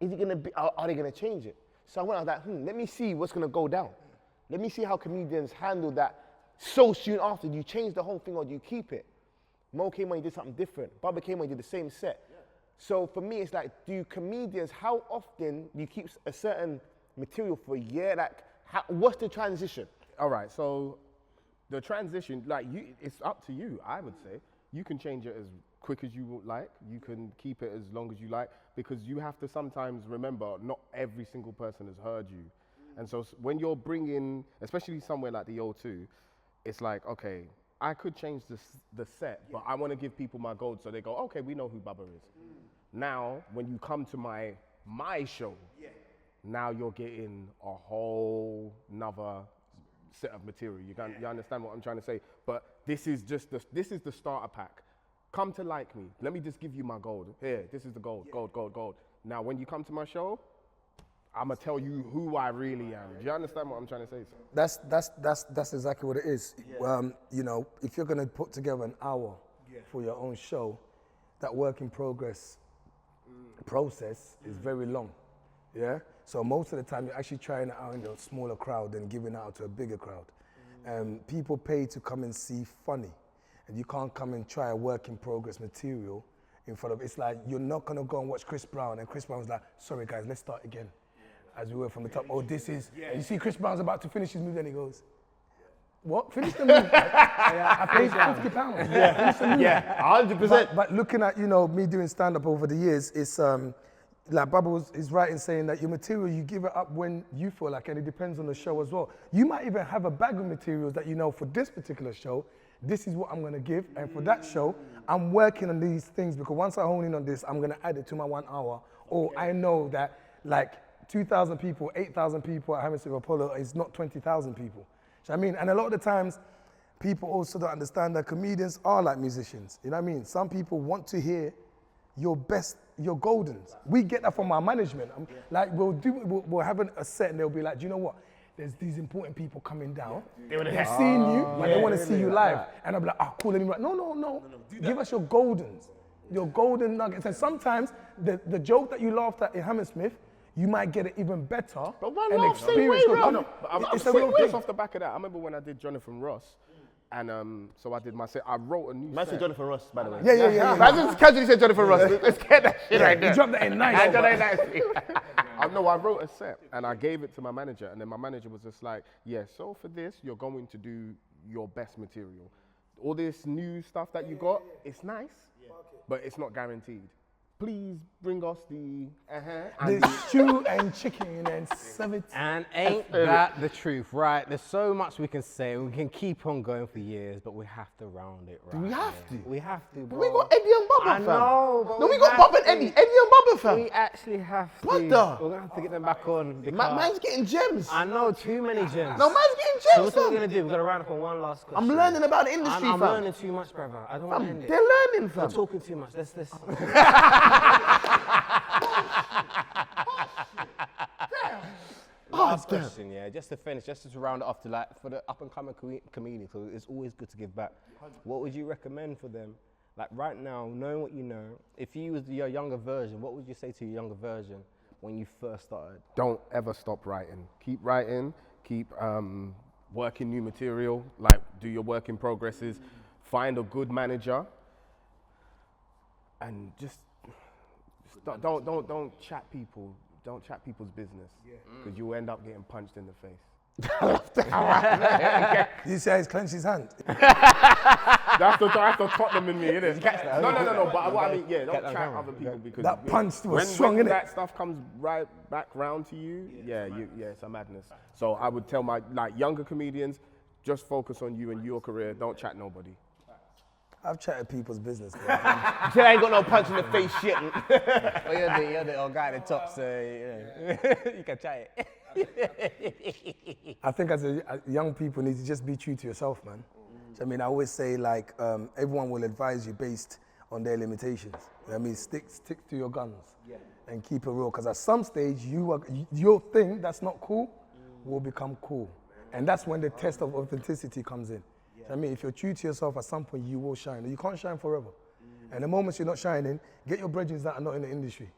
Is it gonna be, are they gonna change it? So I was like, let me see what's gonna go down. Let me see how comedians handle that so soon after, do you change the whole thing or do you keep it? Mo came when he did something different. Baba came when he did the same set. So for me, it's like, do comedians, how often do you keep a certain material for a year? Like, what's the transition? All right, so the transition, like, it's up to you, I would say. You can change it as quick as you would like. You can keep it as long as you like, because you have to sometimes remember not every single person has heard you. And so when you're bringing, especially somewhere like the O2, it's like, okay, I could change the set, but I want to give people my gold so they go, okay, we know who Baba is. Now, when you come to my show, now you're getting a whole nother set of material. You understand what I'm trying to say? But this is just this is the starter pack. Come to like me. Let me just give you my gold. Here, this is the gold, gold. Now, when you come to my show, I'm gonna tell you who I really am. Do you understand what I'm trying to say? That's exactly what it is. You know, if you're gonna put together an hour for your own show, that work in progress process is very long. Yeah. So most of the time, you're actually trying it out in a smaller crowd than giving it out to a bigger crowd. People pay to come and see funny, and you can't come and try a work in progress material in front of. It's like you're not gonna go and watch Chris Brown, and Chris Brown's like, "Sorry guys, let's start again." As we were from the top. Oh, this is. You see, Chris Brown's about to finish his move, and he goes, "What? Finish the move?" I paid £50. Finish the move. 100%. But looking at me doing stand up over the years, it's like Baba is right in saying that your material you give it up when you feel like, and it depends on the show as well. You might even have a bag of materials that for this particular show, this is what I'm gonna give, and for that show, I'm working on these things because once I hone in on this, I'm gonna add it to my 1 hour, or I know that like 2,000 people, 8,000 people at Hammersmith Apollo is not 20,000 people. So I mean, and a lot of the times, people also don't understand that comedians are like musicians. You know what I mean? Some people want to hear your best, your goldens. We get that from our management. Like we'll have a set and they'll be like, do you know what? There's these important people coming down. They're seeing you, but they want to see you live. And I'll be like, oh, cool, let me write. No. Give us your goldens, your golden nuggets. And sometimes the joke that you laughed at in Hammersmith, you might get it even better. But one and laugh, same way, bro. No, it's a real just thing. off the back of that, I remember when I did Jonathan Ross, and so I did my set. I wrote a new Man set. said Jonathan Ross, by the way. Yeah. I just casually said Jonathan Ross. Let's get that shit right You there. dropped that in nice. I wrote a set and I gave it to my manager, and then my manager was just like, yeah, so for this, you're going to do your best material. All this new stuff that you got, it's nice, but it's not guaranteed. Please bring us the The stew and chicken and serve it. And ain't that the truth, right? There's so much we can say. We can keep on going for years, but we have to round it, right? Do we have here. to? We have to, bro. We got Eddie and Baba, I fam. know, but No, we got Bob and Eddie. Eddie and Baba, fam. We actually have to. What the? We're going to have to get them back on. Man's getting gems. I know, too many gems. No, man's getting So gems, what's we're fam. going to do? We're going to round up on one last question. I'm learning about the industry, I'm fam. learning too much, brother. I don't want to end it. They're learning, We're fam. talking too much. Let's Last question, yeah. Just to finish, just to round it off to like for the up and coming comedians, because it's always good to give back. What would you recommend for them? Like right now, knowing what you know, if you was your younger version, what would you say to your younger version when you first started? Don't ever stop writing. Keep writing. Keep working new material. Like do your work in progresses. Find a good manager. And just don't chat people. Don't chat people's business, because you'll end up getting punched in the face. You say he's clenched his hand. That's the Tottenham in me, innit? No. But what I mean, don't chat other people, because That punch was when strong, innit? that stuff comes right back round to you, it's a madness. So I would tell my younger comedians, just focus on you and your career. Don't chat nobody. I've chatted people's business. Till I ain't got no punch in the face shit. Well, you're the old guy at the top, so you can try it. I think as young people need to just be true to yourself, man. So, I mean, I always say everyone will advise you based on their limitations. I mean, stick to your guns and keep it real. Because at some stage, your thing that's not cool will become cool, and that's when the test of authenticity comes in. I mean, if you're true to yourself, at some point you will shine. You can't shine forever. And the moments you're not shining, get your brethren that are not in the industry.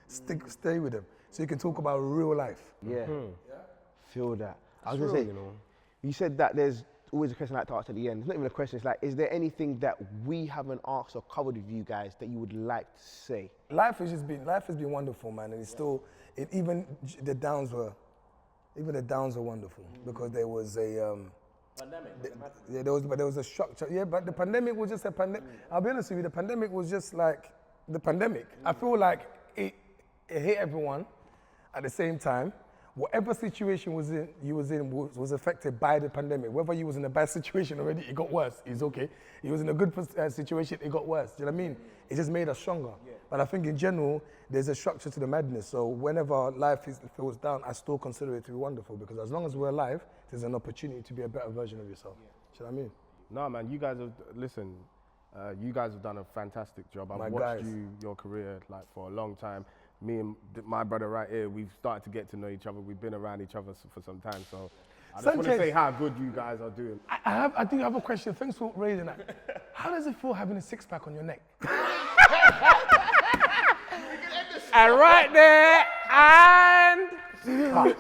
Stay with them, so you can talk about real life. Yeah. Feel that. I was gonna say, you said that there's always a question I like to ask at the end. It's not even a question. It's like, is there anything that we haven't asked or covered with you guys that you would like to say? Life has been wonderful, man, and it's still, even the downs were wonderful because there was a pandemic. There was a structure. Yeah, but the pandemic was just a pandemic. I'll be honest with you, the pandemic was just like the pandemic. I feel like it hit everyone at the same time. Whatever situation you was in was affected by the pandemic. Whether you was in a bad situation already, it got worse. It's okay. You was in a good situation, it got worse. Do you know what I mean? It just made us stronger. Yeah. But I think in general, there's a structure to the madness. So whenever life feels down, I still consider it to be wonderful because as long as we're alive, there's an opportunity to be a better version of yourself. Yeah. Do you know what I mean? No, man, you guys you guys have done a fantastic job. I've watched your career like for a long time. Me and my brother right here, we've started to get to know each other. We've been around each other for some time. So I just want to say how good you guys are doing. I do have a question. Thanks for raising that. How does it feel having a six-pack on your neck? And right there, and cut.